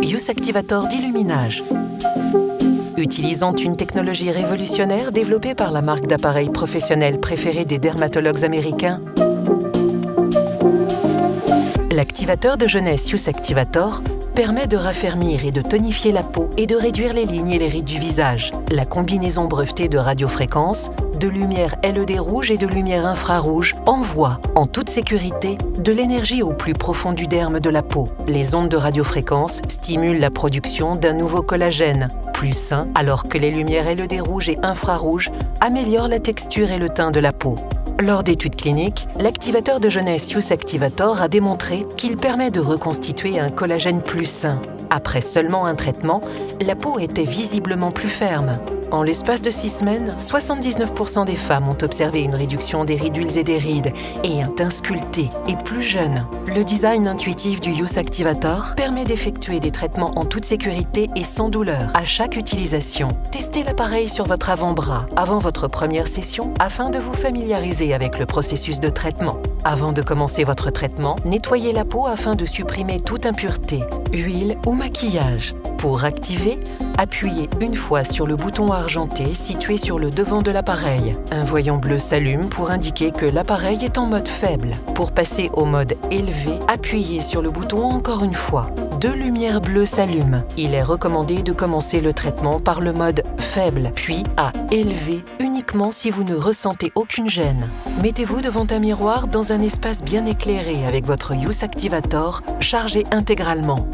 Youth Activator d'illuminage. Utilisant une technologie révolutionnaire développée par la marque d'appareils professionnels préférée des dermatologues américains, l'activateur de jeunesse Youth Activator permet de raffermir et de tonifier la peau et de réduire les lignes et les rides du visage. La combinaison brevetée de radiofréquences, de lumière LED rouge et de lumière infrarouge envoie, en toute sécurité, de l'énergie au plus profond du derme de la peau. Les ondes de radiofréquence stimulent la production d'un nouveau collagène, plus sain, alors que les lumières LED rouge et infrarouge améliorent la texture et le teint de la peau. Lors d'études cliniques, l'activateur de jeunesse Youth Activator a démontré qu'il permet de reconstituer un collagène plus sain. Après seulement un traitement, la peau était visiblement plus ferme. En l'espace de 6 semaines, 79% des femmes ont observé une réduction des ridules et des rides et un teint sculpté et plus jeune. Le design intuitif du Youth Activator permet d'effectuer des traitements en toute sécurité et sans douleur à chaque utilisation. Testez l'appareil sur votre avant-bras avant votre première session afin de vous familiariser avec le processus de traitement. Avant de commencer votre traitement, nettoyez la peau afin de supprimer toute impureté, huile ou maquillage. Pour activer, appuyez une fois sur le bouton argenté situé sur le devant de l'appareil. Un voyant bleu s'allume pour indiquer que l'appareil est en mode faible. Pour passer au mode élevé, appuyez sur le bouton encore une fois. 2 lumières bleues s'allument. Il est recommandé de commencer le traitement par le mode faible, puis à élevé uniquement si vous ne ressentez aucune gêne. Mettez-vous devant un miroir dans un espace bien éclairé avec votre Youth Activator chargé intégralement.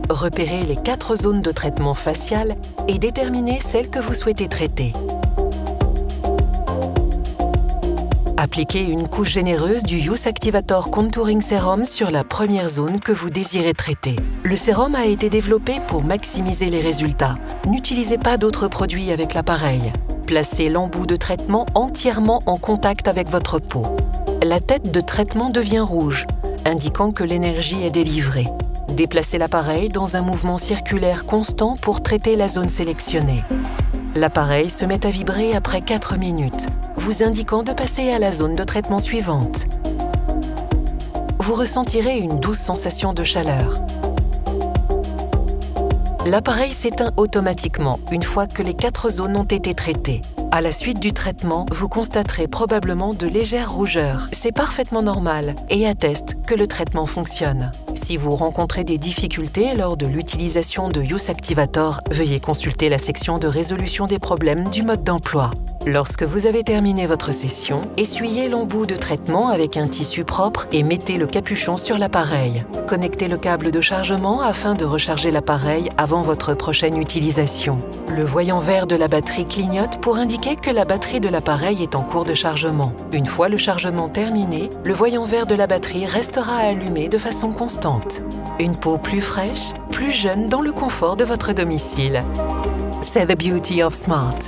Repérez les 4 zones de traitement facial et déterminez celles que vous souhaitez traiter. Appliquez une couche généreuse du Youth Activator Contouring Serum sur la première zone que vous désirez traiter. Le sérum a été développé pour maximiser les résultats. N'utilisez pas d'autres produits avec l'appareil. Placez l'embout de traitement entièrement en contact avec votre peau. La tête de traitement devient rouge, indiquant que l'énergie est délivrée. Déplacez l'appareil dans un mouvement circulaire constant pour traiter la zone sélectionnée. L'appareil se met à vibrer après 4 minutes, vous indiquant de passer à la zone de traitement suivante. Vous ressentirez une douce sensation de chaleur. L'appareil s'éteint automatiquement une fois que les 4 zones ont été traitées. À la suite du traitement, vous constaterez probablement de légères rougeurs. C'est parfaitement normal et atteste que le traitement fonctionne. Si vous rencontrez des difficultés lors de l'utilisation de Youth Activator, veuillez consulter la section de résolution des problèmes du mode d'emploi. Lorsque vous avez terminé votre session, essuyez l'embout de traitement avec un tissu propre et mettez le capuchon sur l'appareil. Connectez le câble de chargement afin de recharger l'appareil avant votre prochaine utilisation. Le voyant vert de la batterie clignote pour indiquer que la batterie de l'appareil est en cours de chargement. Une fois le chargement terminé, le voyant vert de la batterie restera allumé de façon constante. Une peau plus fraîche, plus jeune dans le confort de votre domicile. C'est the beauty of smart.